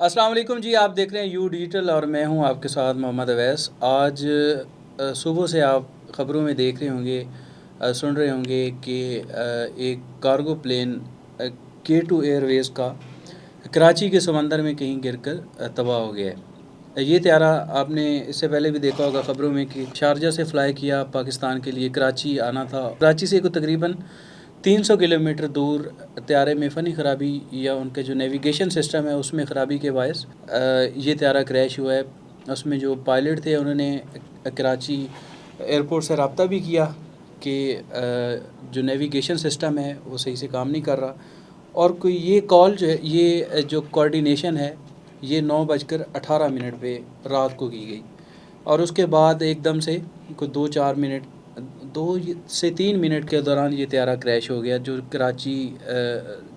अस्सलाम वालेकुम जी। आप देख रहे हैं यू डिजिटल और मैं हूं आपके साथ मोहम्मद अवैस। आज सुबह से आप ख़बरों में देख रहे होंगे, सुन रहे होंगे कि एक कार्गो प्लेन K2 एयरवेज़ का कराची के समंदर में कहीं गिरकर तबाह हो गया है। ये त्यारा आपने इससे पहले भी देखा होगा ख़बरों में कि शारजा से फ़्लाई किया पाकिस्तान के लिए, कराची आना था। कराची से को तकरीबन 300 किलोमीटर दूर त्यारे में फ़नी ख़राबी या उनके जो नेविगेशन सिस्टम है उसमें ख़राबी के बायस ये त्यारा क्रैश हुआ है। उसमें जो पायलट थे उन्होंने कराची एयरपोर्ट से रब्ता भी किया कि जो नेविगेशन सिस्टम है वो सही से काम नहीं कर रहा, और कोई ये कॉल जो है, ये जो कोऑर्डिनेशन है, ये 9:18 पे रात को की गई। और उसके बाद एकदम से कोई 2 से 3 मिनट के दौरान ये त्यारा क्रैश हो गया, जो कराची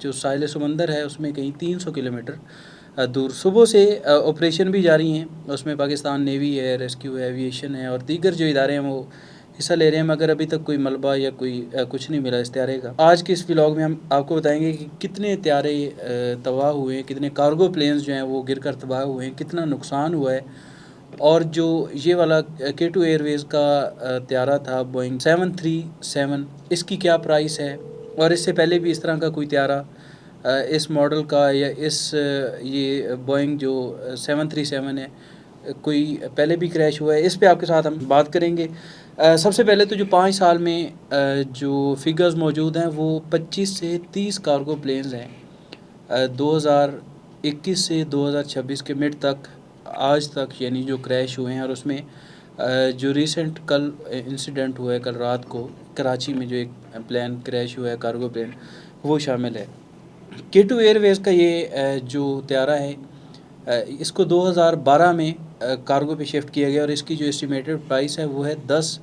जो साहिल समंदर है उसमें कहीं 300 किलोमीटर दूर। सुबह से ऑपरेशन भी जारी हैं, उसमें पाकिस्तान नेवी है, रेस्क्यू एविएशन है और दीगर जो इदारे हैं वो हिस्सा ले रहे हैं, मगर अभी तक कोई मलबा या कोई कुछ नहीं मिला इस त्यारे का। आज के इस व्लॉग में हम आपको बताएंगे कि कितने त्यारे तबाह हुए हैं, कितने कार्गो प्लेन्स जो हैं वो गिर कर तबाह हुए हैं, कितना नुकसान हुआ है, और जो ये वाला K2 एयरवेज़ का त्यारा था बोइंग 737, इसकी क्या प्राइस है, और इससे पहले भी इस तरह का कोई त्यारा इस मॉडल का या ये बोइंग जो 737 है कोई पहले भी क्रैश हुआ है, इस पे आपके साथ हम बात करेंगे। सबसे पहले तो जो 5 साल में जो फिगर्स मौजूद हैं वो 25 से 30 कार्गो प्लेन्स हैं 2021 से 2026 के मिड तक, आज तक, यानी जो क्रैश हुए हैं। और उसमें जो रिसेंट कल इंसिडेंट हुआ है, कल रात को कराची में जो एक प्लेन क्रैश हुआ है कार्गो प्लेन, वो शामिल है। K2 एयरवेज़ का ये जो त्यारा है इसको 2012 में कार्गो पे शिफ्ट किया गया, और इसकी जो एस्टिमेटेड प्राइस है वो है $10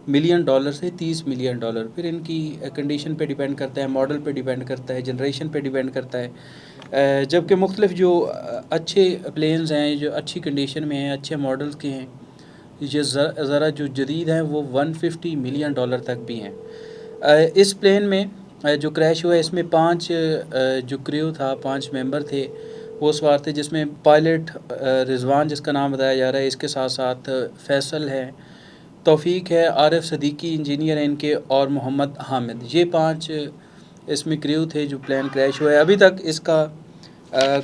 मिलियन से $30 मिलियन। फिर इनकी कंडीशन पे डिपेंड करता है, मॉडल पे डिपेंड करता है, जनरेशन पे डिपेंड करता है। जबकि मुख्तलिफ जो अच्छे प्लेन्स हैं, जो अच्छी कंडीशन में हैं, अच्छे मॉडल्स के हैं, ये ज़रा जो जदीद हैं वो $150 मिलियन तक भी हैं। इस प्लेन में जो क्रैश हुआ है इसमें 5 जो क्रू था, 5 मेंबर थे वो सवार थे, जिसमें पायलट रिजवान जिसका नाम बताया जा रहा है, इसके साथ साथ फैसल है, तौफीक है, आरिफ सदीकी इंजीनियर हैं इनके, और मोहम्मद हामिद। ये 5 इसमें क्रू थे जो प्लेन क्रैश हुआ है। अभी तक इसका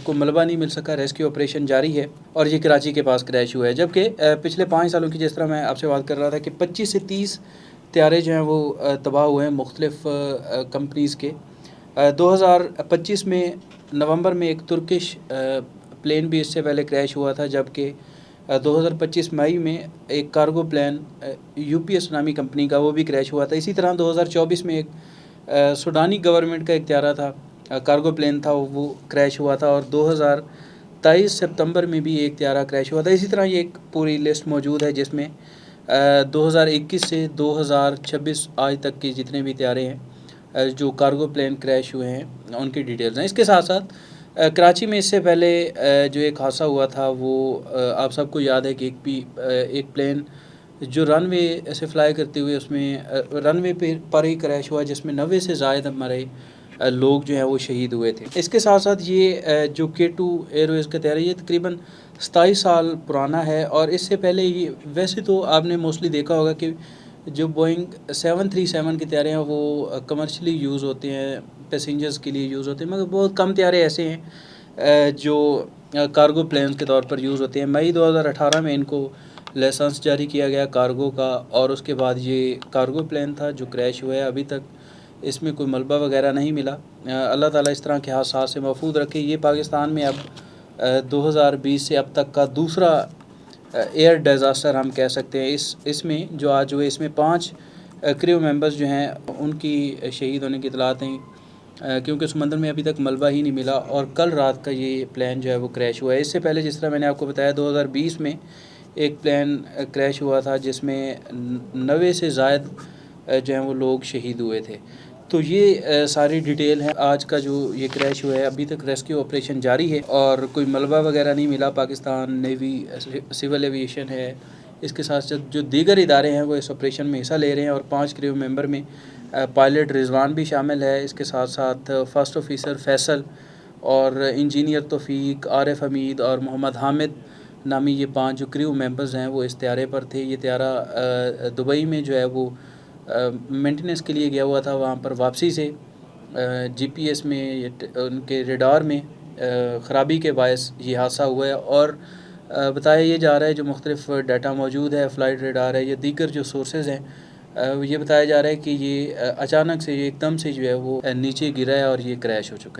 को मलबा नहीं मिल सका, रेस्क्यू ऑपरेशन जारी है, और ये कराची के पास क्रैश हुआ है। जबकि पिछले 5 सालों की, जिस तरह मैं आपसे बात कर रहा था कि 25 से 30 त्यारे जो हैं वो तबाह हुए हैं मुख्तलिफ कंपनीज़ के। 2025 में नवंबर में एक तुर्किश प्लेन भी इससे पहले क्रैश हुआ था, जबकि 2025 मई में एक कार्गो प्लेन UPS नामी कंपनी का वो भी क्रैश हुआ था। इसी तरह 2024 में एक सूडानी गवर्नमेंट का एक त्यारा था, कार्गो प्लेन था, वो क्रैश हुआ था, और 2023 सितंबर में भी एक त्यारा क्रैश हुआ था। इसी तरह ये एक पूरी लिस्ट मौजूद है जिसमें 2021 से 2026 आज तक के जितने भी त्यारे हैं जो कार्गो प्लेन क्रैश हुए हैं उनकी डिटेल्स हैं। इसके साथ साथ कराची में इससे पहले जो एक हादसा हुआ था वो आप सबको याद है कि एक प्लेन जो रनवे से फ़्लाई करते हुए उसमें रनवे पर ही क्रैश हुआ, जिसमें 90 से ज़ायद हमारे लोग जो हैं वो शहीद हुए थे। इसके साथ साथ ये जो K2 एयरवेज़ का त्यारा, ये तकरीबन 27 साल पुराना है, और इससे पहले ये, वैसे तो आपने मोस्टली देखा होगा कि जो बोइंग 737 के त्यारे हैं वो कमर्शियली यूज़ होते हैं, पैसेंजर्स के लिए यूज़ होते हैं, मगर बहुत कम त्यारे ऐसे हैं जो कार्गो प्लेन के तौर पर यूज़ होते हैं। मई 2018 में इनको लाइसेंस जारी किया गया कार्गो का, और उसके बाद ये कार्गो प्लेन था जो क्रैश हुआ है। अभी तक इसमें कोई मलबा वगैरह नहीं मिला। अल्लाह ताला इस तरह के हादसा से महफूज रखे। ये पाकिस्तान में अब 2020 से अब तक का दूसरा एयर डिज़ास्टर हम कह सकते हैं। इसमें जो आज हुए, इसमें 5 क्रू मेंबर्स जो हैं उनकी शहीद होने की इतलात हैं, क्योंकि समंदर में अभी तक मलबा ही नहीं मिला, और कल रात का ये प्लेन जो है वो क्रैश हुआ है। इससे पहले जिस तरह मैंने आपको बताया 2020 में एक प्लेन क्रैश हुआ था जिसमें 90 से ज़ायद जो हैं वो लोग शहीद हुए थे। तो ये सारी डिटेल है। आज का जो ये क्रैश हुआ है, अभी तक रेस्क्यू ऑपरेशन जारी है और कोई मलबा वगैरह नहीं मिला। पाकिस्तान नेवी, सिविल एविएशन है, इसके साथ साथ जो दीगर इदारे हैं वो इस ऑपरेशन में हिस्सा ले रहे हैं, और 5 क्रू मेंबर में पायलट रिजवान भी शामिल है। इसके साथ साथ फर्स्ट ऑफिसर फैसल اور انجینئر توفیق، عارف حمید اور محمد حامد نامی یہ 5 جو کریو ممبرز ہیں وہ اس طیارے پر تھے۔ یہ طیارہ دبئی میں جو ہے وہ مینٹیننس کے لیے گیا ہوا تھا، وہاں پر واپسی سے جی پی ایس میں ان کے ریڈار میں خرابی کے باعث یہ حادثہ ہوا ہے، اور بتایا یہ جا رہا ہے، جو مختلف ڈیٹا موجود ہے، فلائٹ ریڈار ہے یا دیگر جو سورسز ہیں، یہ بتایا جا رہا ہے کہ یہ اچانک سے، یہ ایک دم سے جو ہے وہ نیچے گرا ہے اور یہ کریش ہو چکا ہے۔